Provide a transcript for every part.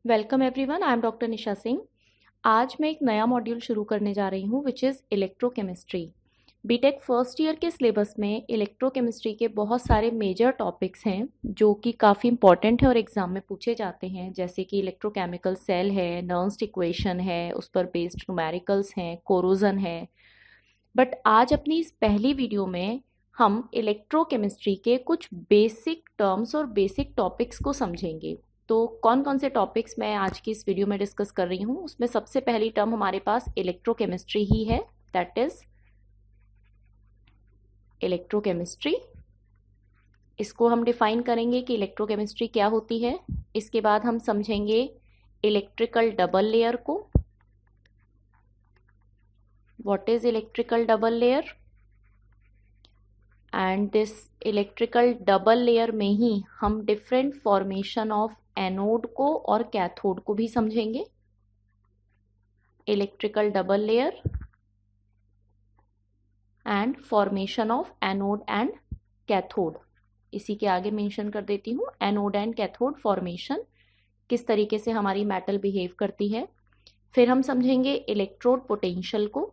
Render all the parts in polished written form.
Welcome everyone, I am doctor Nisha Singh. आज मैं एक नया मॉड्यूल शुरू करने जा रही हूँ which is electrochemistry. BTech first year के सिलेबस में इलेक्ट्रोकेमिस्ट्री के बहुत सारे मेजर टॉपिक्स हैं जो कि काफ़ी इंपॉर्टेंट है और एग्जाम में पूछे जाते हैं, जैसे कि इलेक्ट्रोकेमिकल सेल है, नर्न्स्ट इक्वेशन है, उस पर बेस्ड न्यूमेरिकल्स हैं, कोरोजन है। बट आज अपनी इस पहली वीडियो में हम इलेक्ट्रोकेमिस्ट्री के कुछ बेसिक टर्म्स और बेसिक टॉपिक्स को समझेंगे। तो कौन कौन से टॉपिक्स मैं आज की इस वीडियो में डिस्कस कर रही हूँ, उसमें सबसे पहली टर्म हमारे पास इलेक्ट्रोकेमिस्ट्री ही है, दैट इज इलेक्ट्रोकेमिस्ट्री। इसको हम डिफाइन करेंगे कि इलेक्ट्रोकेमिस्ट्री क्या होती है। इसके बाद हम समझेंगे इलेक्ट्रिकल डबल लेयर को, what is electrical double layer, and this electrical double layer में ही हम डिफरेंट फॉर्मेशन ऑफ एनोड को और कैथोड को भी समझेंगे। Electrical double layer and formation of anode and cathode, इसी के आगे मेंशन कर देती हूँ, एनोड एंड कैथोड फॉर्मेशन, किस तरीके से हमारी मेटल बिहेव करती है। फिर हम समझेंगे इलेक्ट्रोड पोटेंशियल को,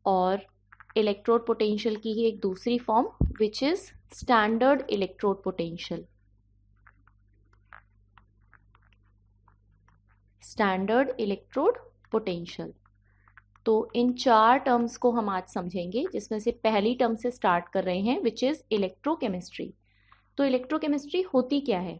और इलेक्ट्रोड पोटेंशियल की ही एक दूसरी form which is standard electrode potential. Standard electrode potential. तो इन चार टर्म्स को हम आज समझेंगे, जिसमें से पहली टर्म से स्टार्ट कर रहे हैं विच इज इलेक्ट्रोकेमिस्ट्री। तो इलेक्ट्रोकेमिस्ट्री होती क्या है?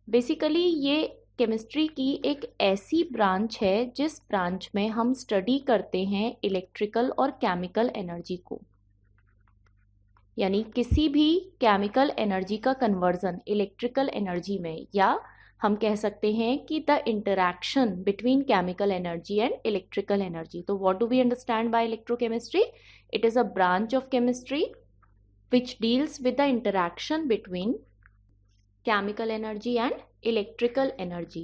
बेसिकली ये केमिस्ट्री की एक ऐसी ब्रांच है जिस ब्रांच में हम स्टडी करते हैं इलेक्ट्रिकल और केमिकल एनर्जी को, यानी किसी भी केमिकल एनर्जी का कन्वर्जन इलेक्ट्रिकल एनर्जी में, या हम कह सकते हैं कि the interaction between chemical energy and electrical energy. तो what do we understand by electrochemistry? It is a branch of chemistry which deals with the interaction between chemical energy and electrical energy.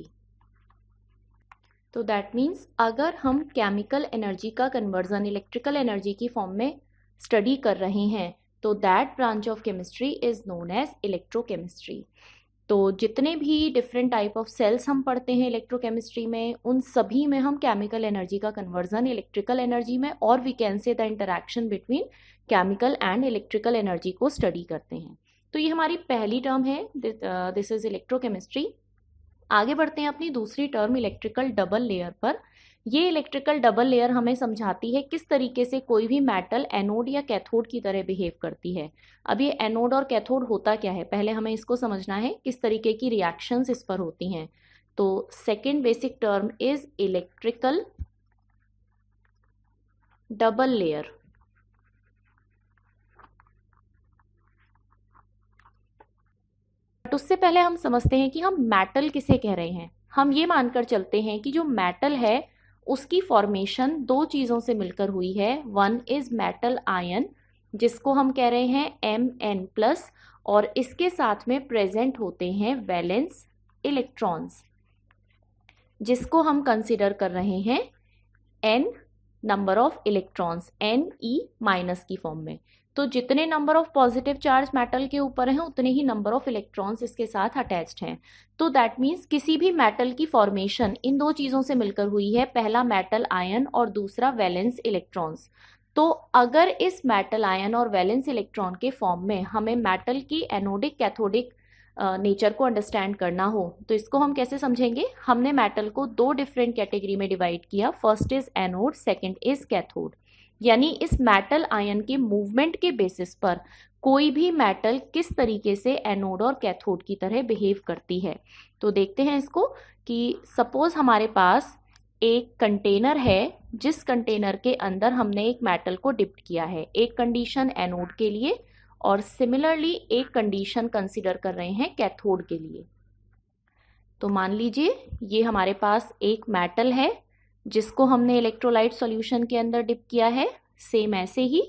तो that means अगर हम chemical energy का conversion electrical energy की form में study कर रहे हैं तो that branch of chemistry is known as electrochemistry. तो जितने भी डिफरेंट टाइप ऑफ सेल्स हम पढ़ते हैं इलेक्ट्रोकेमिस्ट्री में, उन सभी में हम केमिकल एनर्जी का कन्वर्जन इलेक्ट्रिकल एनर्जी में, और we can say the interaction between chemical and electrical energy को स्टडी करते हैं। तो ये हमारी पहली टर्म है, दिस इज इलेक्ट्रोकेमिस्ट्री। आगे बढ़ते हैं अपनी दूसरी टर्म इलेक्ट्रिकल डबल लेयर पर। ये इलेक्ट्रिकल डबल लेयर हमें समझाती है किस तरीके से कोई भी मेटल एनोड या कैथोड की तरह बिहेव करती है। अब ये एनोड और कैथोड होता क्या है, पहले हमें इसको समझना है, किस तरीके की रिएक्शंस इस पर होती हैं। तो second basic term is electrical double layer. But उससे पहले हम समझते हैं कि हम मेटल किसे कह रहे हैं। हम ये मानकर चलते हैं कि जो मेटल है उसकी फॉर्मेशन दो चीज़ों से मिलकर हुई है। वन इज मेटल आयन, जिसको हम कह रहे हैं Mn+, और इसके साथ में प्रेजेंट होते हैं वैलेंस इलेक्ट्रॉन्स, जिसको हम कंसिडर कर रहे हैं n number of electrons, Ne- की फॉर्म में। तो जितने number of positive charge metal के ऊपर हैं उतने ही नंबर ऑफ इलेक्ट्रॉन्स इसके साथ अटैच्ड हैं। तो दैट मीन्स किसी भी मेटल की फॉर्मेशन इन दो चीज़ों से मिलकर हुई है, पहला मेटल आयन और दूसरा वैलेंस इलेक्ट्रॉन्स। तो अगर इस मेटल आयन और वैलेंस इलेक्ट्रॉन के फॉर्म में हमें मेटल की एनोडिक कैथोडिक नेचर को अंडरस्टैंड करना हो तो इसको हम कैसे समझेंगे? हमने मेटल को दो डिफरेंट कैटेगरी में डिवाइड किया, first is anode, second is cathode. यानी इस मेटल आयन के मूवमेंट के बेसिस पर कोई भी मेटल किस तरीके से एनोड और कैथोड की तरह बिहेव करती है। तो देखते हैं इसको कि सपोज हमारे पास एक कंटेनर है, जिस कंटेनर के अंदर हमने एक मेटल को डिप्ट किया है, एक कंडीशन एनोड के लिए और सिमिलरली एक कंडीशन कंसीडर कर रहे हैं कैथोड के लिए। तो मान लीजिए ये हमारे पास एक मेटल है जिसको हमने इलेक्ट्रोलाइट सॉल्यूशन के अंदर डिप किया है। सेम ऐसे ही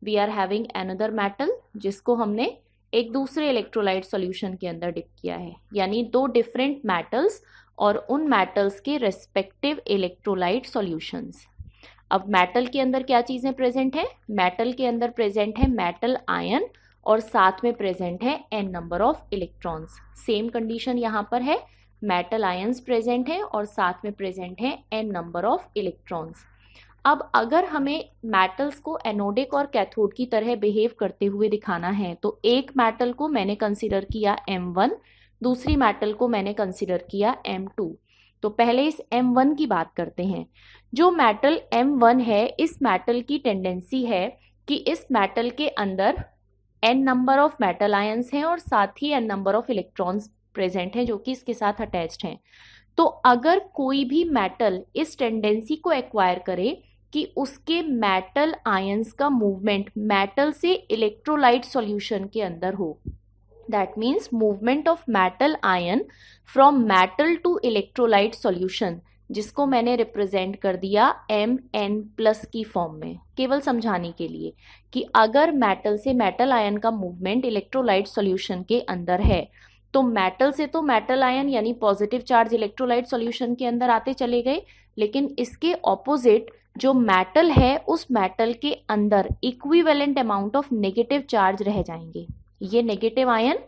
we are having another metal जिसको हमने एक दूसरे इलेक्ट्रोलाइट सॉल्यूशन के अंदर डिप किया है, यानी दो डिफरेंट मेटल्स और उन मेटल्स के रेस्पेक्टिव इलेक्ट्रोलाइट सॉल्यूशंस। अब मेटल के अंदर क्या चीज़ें प्रेजेंट है? मेटल के अंदर प्रेजेंट है मेटल आयन और साथ में प्रेजेंट है n number of electrons. Same condition यहाँ पर है, मेटल आयंस प्रेजेंट हैं और साथ में प्रेजेंट है n नंबर ऑफ इलेक्ट्रॉन्स। अब अगर हमें मेटल्स को एनोडिक और कैथोड की तरह बिहेव करते हुए दिखाना है तो एक मेटल को मैंने कंसीडर किया M1, दूसरी मेटल को मैंने कंसीडर किया M2। तो पहले इस M1 की बात करते हैं। जो मेटल M1 है, इस मेटल की टेंडेंसी है कि इस मेटल के अंदर n number of metal ions हैं और साथ ही n number of electrons present हैं जो कि इसके साथ अटैच्ड हैं। तो अगर कोई भी मेटल इस टेंडेंसी को एक्वायर करे कि उसके मेटल आयंस का मूवमेंट मेटल से इलेक्ट्रोलाइट सॉल्यूशन के अंदर हो, that means movement of metal ion from metal to electrolyte solution, जिसको मैंने रिप्रेजेंट कर दिया Mn+ की फॉर्म में, केवल समझाने के लिए कि अगर मेटल से मेटल आयन का मूवमेंट इलेक्ट्रोलाइट सॉल्यूशन के अंदर है तो मेटल से तो मेटल आयन यानी पॉजिटिव चार्ज इलेक्ट्रोलाइट सॉल्यूशन के अंदर आते चले गए, लेकिन इसके ऑपोजिट जो मेटल है उस मेटल के अंदर equivalent amount of negative charge रह जाएंगे। ये नेगेटिव आयन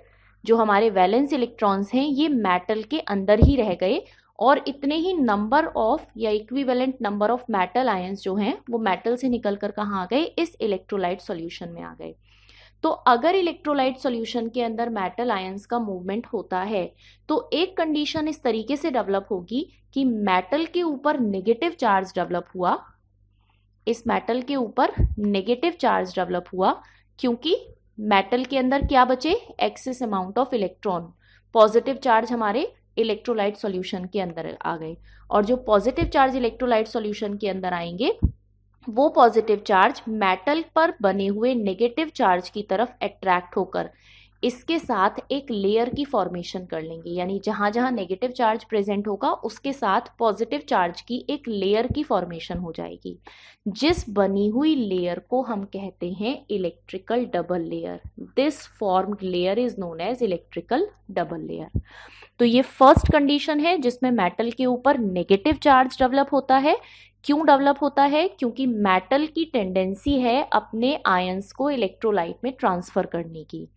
जो हमारे वैलेंस इलेक्ट्रॉन्स हैं ये मेटल के अंदर ही रह गए और इतने ही नंबर ऑफ या equivalent number of metal ions जो हैं वो मेटल से निकलकर कहाँ आ गए, इस इलेक्ट्रोलाइट सॉल्यूशन में आ गए। तो अगर इलेक्ट्रोलाइट सॉल्यूशन के अंदर मेटल आयंस का मूवमेंट होता है तो एक कंडीशन इस तरीके से डेवलप होगी कि मेटल के ऊपर नेगेटिव चार्ज डेवलप हुआ, इस मेटल के ऊपर नेगेटिव चार्ज डेवलप हुआ क्योंकि मेटल के अंदर क्या बचे, excess amount of electron, positive charge हमारे इलेक्ट्रोलाइट सॉल्यूशन के अंदर आ गए। और जो पॉजिटिव चार्ज इलेक्ट्रोलाइट सॉल्यूशन के अंदर आएंगे वो पॉजिटिव चार्ज मेटल पर बने हुए नेगेटिव चार्ज की तरफ अट्रैक्ट होकर इसके साथ एक लेयर की फॉर्मेशन कर लेंगे, यानी जहां जहां नेगेटिव चार्ज प्रेजेंट होगा उसके साथ पॉजिटिव चार्ज की एक लेयर की फॉर्मेशन हो जाएगी, जिस बनी हुई लेयर को हम कहते हैं electrical double layer. This formed layer is known as electrical double layer. तो ये फर्स्ट कंडीशन है जिसमें मेटल के ऊपर नेगेटिव चार्ज डेवलप होता है। क्यों डेवलप होता है? क्योंकि मेटल की टेंडेंसी है अपने आयंस को इलेक्ट्रोलाइट में ट्रांसफर करने की।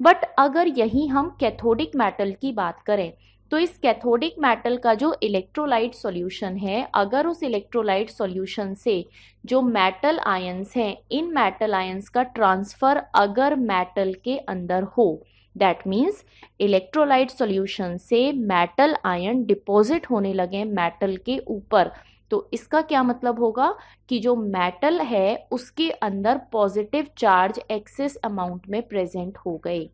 बट अगर यही हम कैथोडिक मेटल की बात करें तो इस कैथोडिक मेटल का जो इलेक्ट्रोलाइट सॉल्यूशन है, अगर उस इलेक्ट्रोलाइट सॉल्यूशन से जो मेटल आयंस हैं इन मेटल आयंस का ट्रांसफर अगर मेटल के अंदर हो, दैट मीन्स इलेक्ट्रोलाइट सॉल्यूशन से मेटल आयन डिपॉजिट होने लगे मेटल के ऊपर, तो इसका क्या मतलब होगा कि जो मेटल है उसके अंदर पॉजिटिव चार्ज एक्सेस अमाउंट में प्रेजेंट हो गए।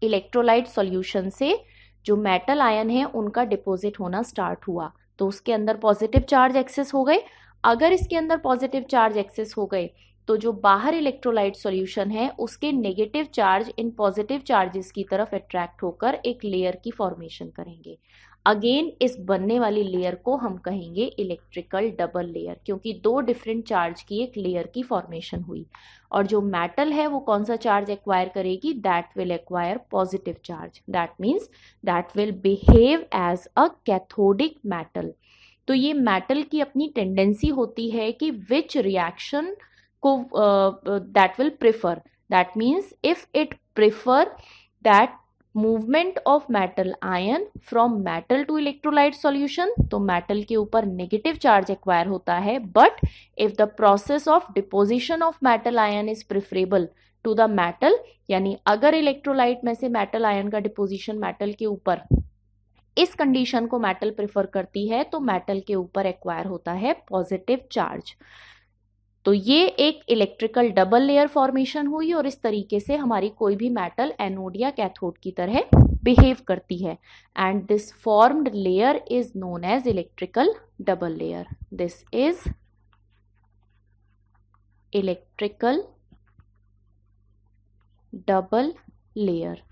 इलेक्ट्रोलाइट सॉल्यूशन से जो मेटल आयन है उनका डिपॉजिट होना स्टार्ट हुआ तो उसके अंदर पॉजिटिव चार्ज एक्सेस हो गए। अगर इसके अंदर पॉजिटिव चार्ज एक्सेस हो गए तो जो बाहर इलेक्ट्रोलाइट सॉल्यूशन है उसके negative charge in positive charges की तरफ अट्रैक्ट होकर एक लेयर की फॉर्मेशन करेंगे। अगेन इस बनने वाली लेयर को हम कहेंगे इलेक्ट्रिकल डबल लेयर, क्योंकि दो डिफरेंट चार्ज की एक लेयर की फॉर्मेशन हुई। और जो मेटल है वो कौन सा चार्ज एक्वायर करेगी? That will acquire positive charge, that means that will behave as a cathodic metal. तो ये मेटल की अपनी टेंडेंसी होती है कि विच रिएक्शन को that will prefer, that means if it prefer that movement of metal ion from metal to electrolyte solution तो metal के ऊपर नेगेटिव चार्ज एक्वायर होता है। But if the process of deposition of metal ion is preferable to the metal, यानी अगर electrolyte में से metal ion का डिपोजिशन मेटल के ऊपर, इस कंडीशन को मेटल प्रिफर करती है तो मेटल के ऊपर एक्वायर होता है पॉजिटिव चार्ज। तो ये एक इलेक्ट्रिकल डबल लेयर फॉर्मेशन हुई और इस तरीके से हमारी कोई भी मेटल एनोड या कैथोड की तरह बिहेव करती है। And this formed layer is known as electrical double layer. This is electrical double layer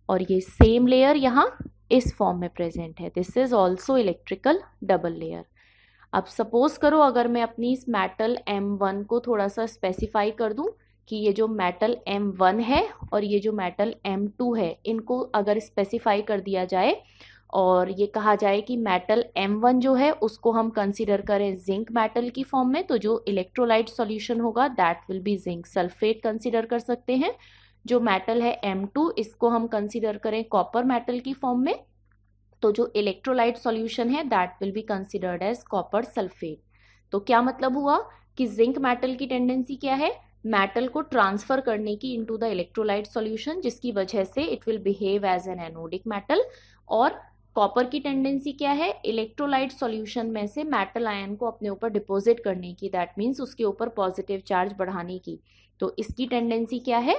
और ये सेम लेयर यहां इस फॉर्म में प्रेजेंट है। This is also electrical double layer. अब सपोज करो अगर मैं अपनी इस मेटल M1 को थोड़ा सा स्पेसिफाई कर दूं कि ये जो मेटल M1 है और ये जो मेटल M2 है इनको अगर स्पेसिफाई कर दिया जाए और ये कहा जाए कि मेटल M1 जो है उसको हम कंसीडर करें जिंक मेटल की फॉर्म में, तो जो इलेक्ट्रोलाइट सॉल्यूशन होगा that will B zinc sulphate consider कर सकते हैं। जो मेटल है M2 इसको हम कंसीडर करें कॉपर मेटल की फॉर्म में, तो जो इलेक्ट्रोलाइट सॉल्यूशन है that will be considered as copper sulphate. तो क्या मतलब हुआ कि जिंक मेटल की टेंडेंसी क्या है, मेटल को ट्रांसफर करने की इनटू द इलेक्ट्रोलाइट सॉल्यूशन, जिसकी वजह से it will behave as an anodic metal. और कॉपर की टेंडेंसी क्या है, इलेक्ट्रोलाइट सॉल्यूशन में से मेटल आयन को अपने ऊपर डिपॉजिट करने की, दैट मीन्स उसके ऊपर पॉजिटिव चार्ज बढ़ाने की। तो इसकी टेंडेंसी क्या है,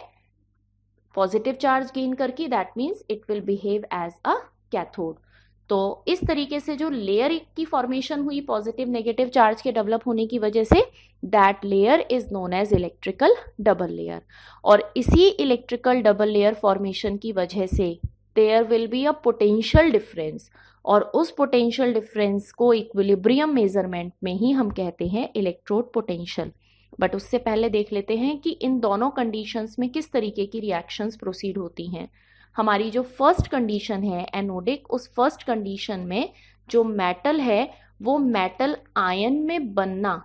पॉजिटिव चार्ज गेन करके, that means it will behave as a cathode. तो इस तरीके से जो लेयर की फॉर्मेशन हुई पॉजिटिव नेगेटिव चार्ज के डेवलप होने की वजह से, that layer is known as electrical double layer. और इसी इलेक्ट्रिकल डबल लेयर फॉर्मेशन की वजह से there will be a potential difference, और उस पोटेंशियल डिफरेंस को इक्विलिब्रियम मेजरमेंट में ही हम कहते हैं इलेक्ट्रोड पोटेंशियल। बट उससे पहले देख लेते हैं कि इन दोनों कंडीशंस में किस तरीके की रिएक्शंस प्रोसीड होती हैं। हमारी जो फर्स्ट कंडीशन है एनोडिक, उस फर्स्ट कंडीशन में जो मेटल है वो मेटल आयन में बनना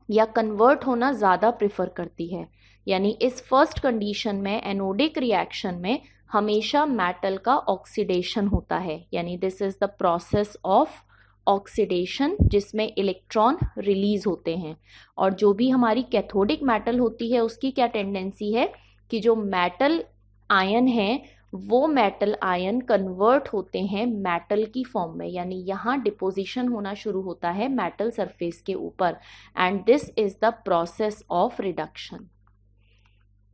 या कन्वर्ट होना ज़्यादा प्रेफर करती है। यानी इस फर्स्ट कंडीशन में एनोडिक रिएक्शन में हमेशा मेटल का ऑक्सीडेशन होता है, यानी this is the process of oxidation जिसमें इलेक्ट्रॉन रिलीज होते हैं। और जो भी हमारी कैथोडिक मेटल होती है उसकी क्या टेंडेंसी है कि जो मेटल आयन है वो मेटल आयन कन्वर्ट होते हैं मेटल की फॉर्म में, यानी यहाँ डिपोजिशन होना शुरू होता है मेटल सरफेस के ऊपर, and this is the process of reduction.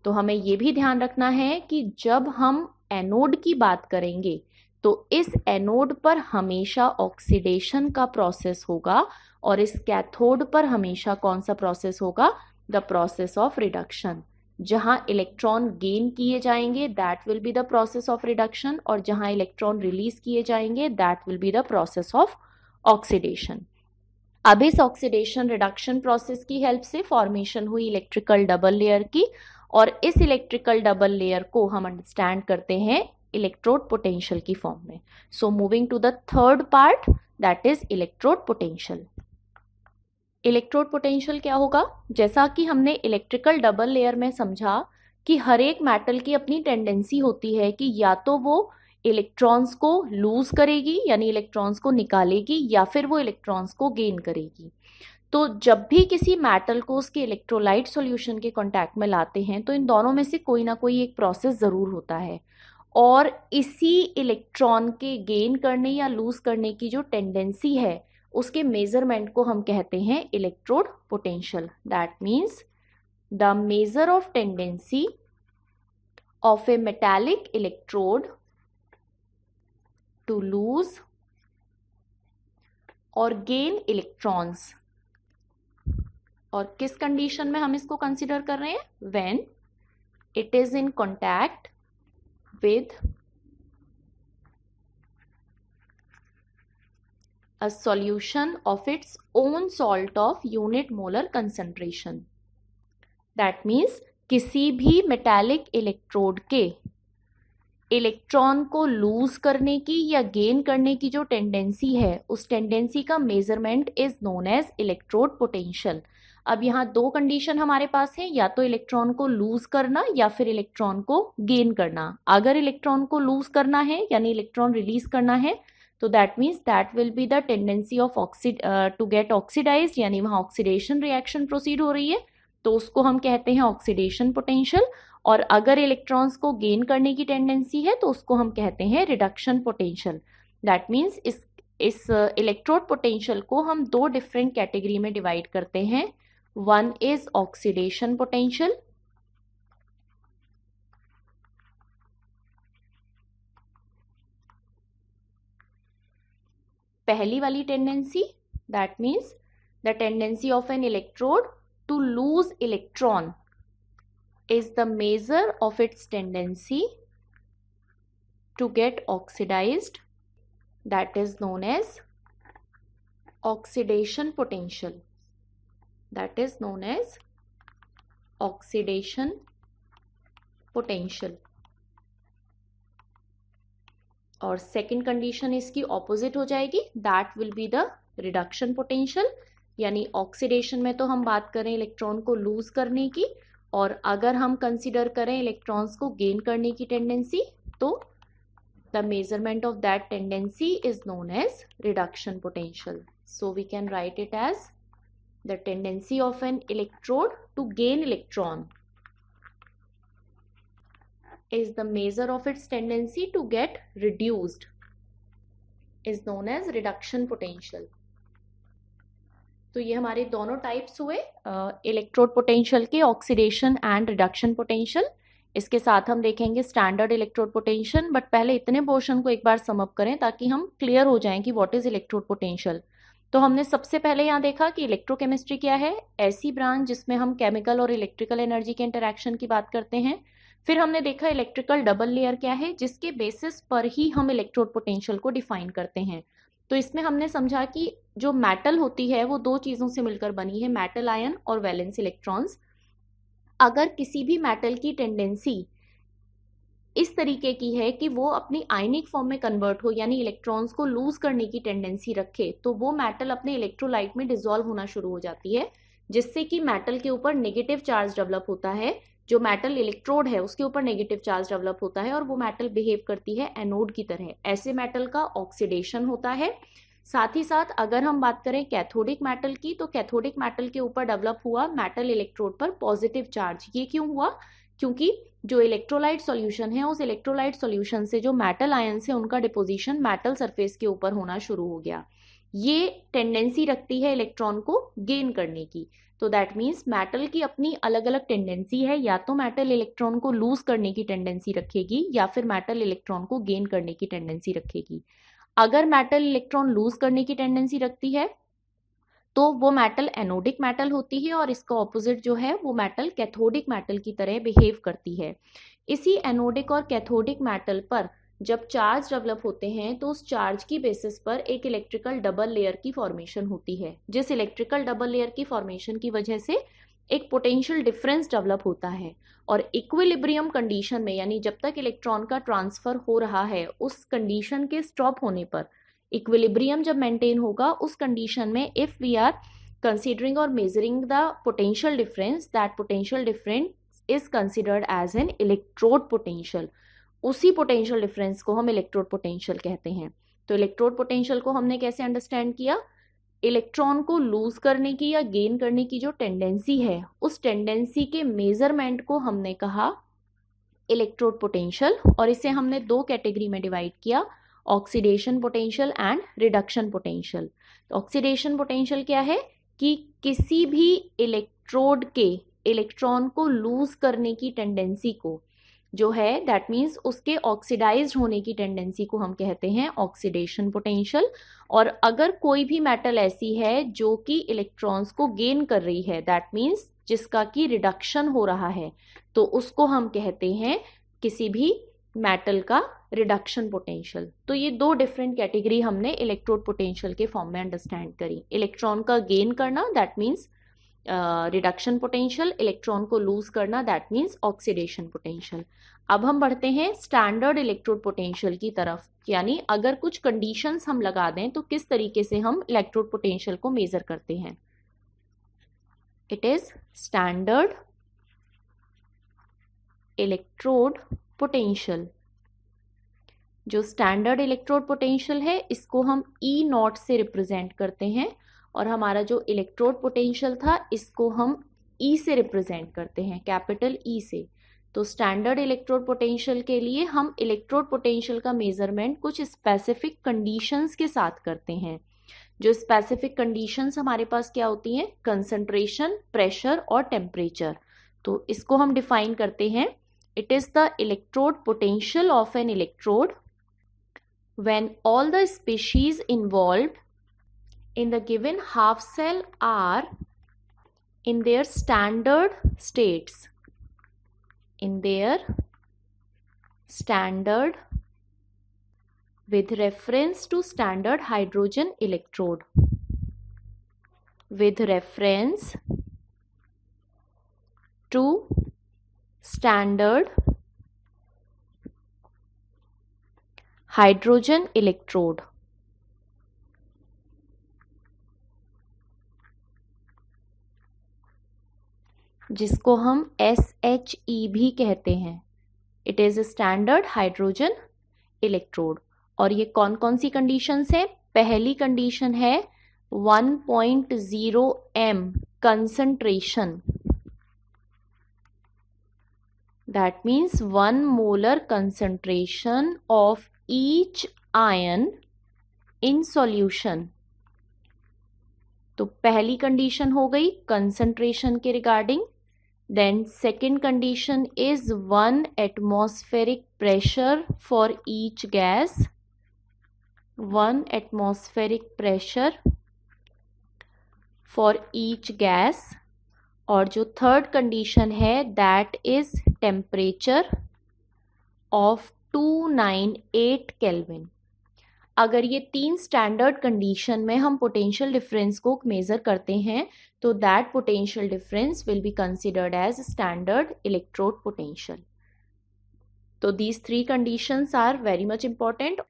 तो हमें ये भी ध्यान रखना है कि जब हम एनोड की बात करेंगे तो इस एनोड पर हमेशा ऑक्सीडेशन का प्रोसेस होगा, और इस कैथोड पर हमेशा कौन सा प्रोसेस होगा, द प्रोसेस ऑफ रिडक्शन। जहां इलेक्ट्रॉन गेन किए जाएंगे that will be the process of reduction, और जहां इलेक्ट्रॉन रिलीज किए जाएंगे that will be the process of oxidation. अब इस ऑक्सीडेशन रिडक्शन प्रोसेस की हेल्प से फॉर्मेशन हुई इलेक्ट्रिकल डबल लेयर की, और इस इलेक्ट्रिकल डबल लेयर को हम अंडरस्टैंड करते हैं इलेक्ट्रोड पोटेंशियल की फॉर्म में। So moving to the third part, that is electrode potential. Electrode potential क्या होगा, जैसा कि हमने इलेक्ट्रिकल डबल लेयर में समझा कि हर एक मेटल की अपनी टेंडेंसी होती है कि या तो वो इलेक्ट्रॉन्स को लूज करेगी यानी इलेक्ट्रॉन्स को निकालेगी, या फिर वो इलेक्ट्रॉन्स को गेन करेगी। तो जब भी किसी मेटल को उसके इलेक्ट्रोलाइट सॉल्यूशन के कांटेक्ट में लाते हैं तो इन दोनों में से कोई ना कोई एक प्रोसेस ज़रूर होता है, और इसी इलेक्ट्रॉन के गेन करने या लूज करने की जो टेंडेंसी है उसके मेजरमेंट को हम कहते हैं electrode potential. That means the measure of tendency of a metallic electrode to lose और गेन इलेक्ट्रॉन्स। और किस कंडीशन में हम इसको कंसिडर कर रहे हैं, when it is in contact with a solution of its own salt of unit molar concentration. That means किसी भी मेटालिक इलेक्ट्रोड के इलेक्ट्रॉन को लूज करने की या गेन करने की जो टेंडेंसी है उस टेंडेंसी का measurement is known as electrode potential. अब यहाँ दो कंडीशन हमारे पास है, या तो इलेक्ट्रॉन को लूज करना या फिर इलेक्ट्रॉन को गेन करना। अगर इलेक्ट्रॉन को लूज करना है यानी इलेक्ट्रॉन रिलीज करना है तो that means that will be the tendency of to get oxidised, यानी वहाँ ऑक्सीडेशन रिएक्शन प्रोसीड हो रही है, तो उसको हम कहते हैं ऑक्सीडेशन पोटेंशियल। और अगर इलेक्ट्रॉन्स को गेन करने की टेंडेंसी है तो उसको हम कहते हैं रिडक्शन पोटेंशियल। दैट मीन्स इस इलेक्ट्रोड पोटेंशियल को हम दो डिफरेंट कैटेगरी में डिवाइड करते हैं। वन इज ऑक्सीडेशन पोटेंशियल, पहली वाली tendency, that means the tendency of an electrode to lose electron is the measure of its tendency to get oxidized, that is known as oxidation potential. That is known as oxidation potential. और second condition इसकी opposite हो जाएगी, that will be the reduction potential. यानी oxidation में तो हम बात करें इलेक्ट्रॉन को लूज करने की, और अगर हम कंसिडर करें इलेक्ट्रॉन्स को गेन करने की टेंडेंसी, तो the measurement of that tendency is known as reduction potential. So we can write it as the tendency of an electrode to gain electron is the measure of its tendency to get reduced is known as reduction potential. तो ये हमारे दोनों types हुए electrode potential के, oxidation and reduction potential. इसके साथ हम देखेंगे स्टैंडर्ड इलेक्ट्रोड पोटेंशियल. बट पहले इतने पोर्शन को एक बार सम अप करें ताकि हम क्लियर हो जाएं कि व्हाट इज इलेक्ट्रोड पोटेंशियल. तो हमने सबसे पहले यहाँ देखा कि इलेक्ट्रोकेमिस्ट्री क्या है, ऐसी ब्रांच जिसमें हम केमिकल और इलेक्ट्रिकल एनर्जी के इंटरैक्शन की बात करते हैं. फिर हमने देखा इलेक्ट्रिकल डबल लेयर क्या है, जिसके बेसिस पर ही हम इलेक्ट्रोड पोटेंशियल को डिफाइन करते हैं. तो इसमें हमने समझा कि जो मेटल होती है वो दो चीजों से मिलकर बनी है, मेटल आयन और वैलेंस इलेक्ट्रॉन्स. अगर किसी भी मेटल की टेंडेंसी इस तरीके की है कि वो अपनी आयनिक फॉर्म में कन्वर्ट हो, यानी इलेक्ट्रॉन्स को लूज करने की टेंडेंसी रखे, तो वो मेटल अपने इलेक्ट्रोलाइट में डिसॉल्व होना शुरू हो जाती है, जिससे कि मेटल के ऊपर नेगेटिव चार्ज डेवलप होता है. जो मेटल इलेक्ट्रोड है उसके ऊपर नेगेटिव चार्ज डेवलप होता है और वो मेटल बिहेव करती है एनोड की तरह. ऐसे मेटल का ऑक्सीडेशन होता है. साथ ही साथ अगर हम बात करें कैथोडिक मेटल की, तो कैथोडिक मेटल के ऊपर डेवलप हुआ मेटल इलेक्ट्रोड पर पॉजिटिव चार्ज. ये क्यों हुआ? क्योंकि जो इलेक्ट्रोलाइट सॉल्यूशन है, उस इलेक्ट्रोलाइट सॉल्यूशन से जो मेटल आयंस है उनका डिपोजिशन मेटल सरफेस के ऊपर होना शुरू हो गया. ये टेंडेंसी रखती है इलेक्ट्रॉन को गेन करने की. तो दैट मीन्स मेटल की अपनी अलग अलग टेंडेंसी है, या तो मेटल इलेक्ट्रॉन को लूज करने की टेंडेंसी रखेगी या फिर मेटल इलेक्ट्रॉन को गेन करने की टेंडेंसी रखेगी. अगर मेटल इलेक्ट्रॉन लूज करने की टेंडेंसी रखती है तो वो मेटल एनोडिक मेटल होती है, और इसका ऑपोजिट जो है वो मेटल कैथोडिक मेटल की तरह बिहेव करती है. इसी एनोडिक और कैथोडिक मेटल पर जब चार्ज डेवलप होते हैं तो उस चार्ज की बेसिस पर एक इलेक्ट्रिकल डबल लेयर की फॉर्मेशन होती है, जिस इलेक्ट्रिकल डबल लेयर की फॉर्मेशन की वजह से एक पोटेंशियल डिफरेंस डेवलप होता है. और इक्विलिब्रियम कंडीशन में, यानी जब तक इलेक्ट्रॉन का ट्रांसफर हो रहा है, उस कंडीशन के स्टॉप होने पर, इक्विलिब्रियम जब मेंटेन होगा, उस कंडीशन में इफ वी आर कंसीडरिंग और measuring the potential difference, that potential difference is considered as an electrode potential. उसी पोटेंशियल डिफरेंस को हम इलेक्ट्रोड पोटेंशियल कहते हैं. तो इलेक्ट्रोड पोटेंशियल को हमने कैसे अंडरस्टैंड किया? इलेक्ट्रॉन को लूज करने की या गेन करने की जो टेंडेंसी है, उस टेंडेंसी के मेजरमेंट को हमने कहा इलेक्ट्रोड पोटेंशियल, और इसे हमने दो कैटेगरी में डिवाइड किया, oxidation potential and reduction potential. तो ऑक्सीडेशन पोटेंशियल क्या है कि किसी भी इलेक्ट्रोड के इलेक्ट्रॉन को लूज करने की टेंडेंसी को जो है, दैट मीन्स उसके ऑक्सीडाइज्ड होने की टेंडेंसी को हम कहते हैं ऑक्सीडेशन पोटेंशियल. और अगर कोई भी मेटल ऐसी है जो कि इलेक्ट्रॉन्स को गेन कर रही है, दैट मीन्स जिसका कि रिडक्शन हो रहा है, तो उसको हम कहते हैं किसी भी मेटल का रिडक्शन पोटेंशियल. तो ये दो डिफरेंट कैटेगरी हमने इलेक्ट्रोड पोटेंशियल के फॉर्म में अंडरस्टैंड करी. इलेक्ट्रॉन का गेन करना, that means reduction potential. Electron को लूज करना, दैट मीन्स ऑक्सीडेशन पोटेंशियल. अब हम बढ़ते हैं स्टैंडर्ड इलेक्ट्रोड पोटेंशियल की तरफ, यानी अगर कुछ कंडीशंस हम लगा दें तो किस तरीके से हम इलेक्ट्रोड पोटेंशियल को मेजर करते हैं. It is standard electrode potential. जो स्टैंडर्ड इलेक्ट्रोड पोटेंशियल है इसको हम ई नॉट से रिप्रेजेंट करते हैं, और हमारा जो इलेक्ट्रोड पोटेंशियल था इसको हम ई से रिप्रेजेंट करते हैं, कैपिटल ई से. तो स्टैंडर्ड इलेक्ट्रोड पोटेंशियल के लिए हम इलेक्ट्रोड पोटेंशियल का मेजरमेंट कुछ स्पेसिफिक कंडीशंस के साथ करते हैं. जो स्पेसिफिक कंडीशंस हमारे पास क्या होती हैं? कंसंट्रेशन, प्रेशर और टेम्परेचर. तो इसको हम डिफाइन करते हैं. It is the electrode potential of an electrode when all the species involved in the given half cell are in their standard states, in their standard with reference to standard hydrogen electrode, with reference to standard hydrogen electrode. जिसको हम SHE भी कहते हैं। It is a standard hydrogen electrode. और ये कौन कौन सी conditions है? पहली कंडीशन है 1.0 m concentration, that means 1 molar concentration of each ion in solution। तो पहली कंडीशन हो गई कंसंट्रेशन के regarding. Then second condition is 1 atmospheric pressure for each gas, 1 atmospheric pressure for each gas। और जो थर्ड कंडीशन है that is temperature of 298 kelvin. अगर ये तीन स्टैंडर्ड कंडीशन में हम पोटेंशियल डिफरेंस को मेजर करते हैं तो that potential difference will be considered as standard electrode potential. तो these three conditions are very much important.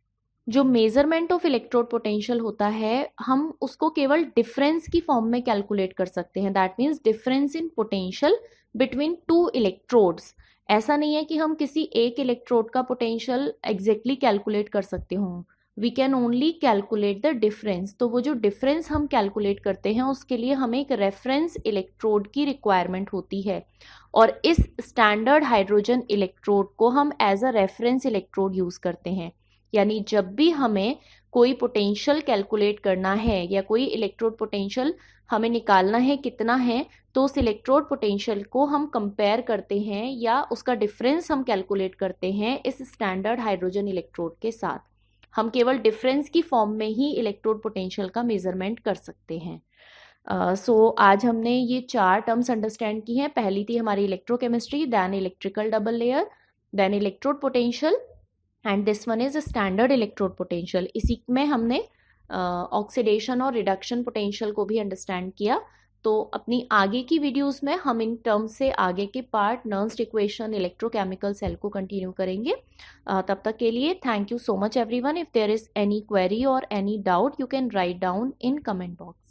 जो मेजरमेंट ऑफ इलेक्ट्रोड पोटेंशियल होता है हम उसको केवल डिफरेंस की फॉर्म में कैलकुलेट कर सकते हैं। That means difference in potential between two electrodes. ऐसा नहीं है कि हम किसी एक इलेक्ट्रोड का पोटेंशियल एग्जैक्टली कैलकुलेट कर सकते हों। We can only calculate the difference. तो वो जो डिफरेंस हम कैलकुलेट करते हैं उसके लिए हमें एक रेफरेंस इलेक्ट्रोड की रिक्वायरमेंट होती है। और इस स्टैंडर्ड हाइड्रोजन इलेक्ट्रोड को हम as a reference electrode use करते हैं। यानी जब भी हमें कोई पोटेंशियल कैलकुलेट करना है या कोई इलेक्ट्रोड पोटेंशियल हमें निकालना है कितना है, तो उस इलेक्ट्रोड पोटेंशियल को हम कंपेयर करते हैं या उसका डिफरेंस हम कैलकुलेट करते हैं इस स्टैंडर्ड हाइड्रोजन इलेक्ट्रोड के साथ। हम केवल डिफरेंस की फॉर्म में ही इलेक्ट्रोड पोटेंशियल का मेजरमेंट कर सकते हैं। आज हमने ये 4 टर्म्स अंडरस्टैंड की हैं। पहली थी हमारी electrochemistry, then electrical double layer, then electrode potential and this one is standard electrode potential. इसी में हमने ऑक्सीडेशन और रिडक्शन पोटेंशियल को भी अंडरस्टैंड किया। तो अपनी आगे की वीडियोस में हम इन टर्म्स से आगे के part Nernst equation, electrochemical cell को कंटिन्यू करेंगे। तब तक के लिए thank you so much everyone. If there is any query और any doubt you can write down in comment box.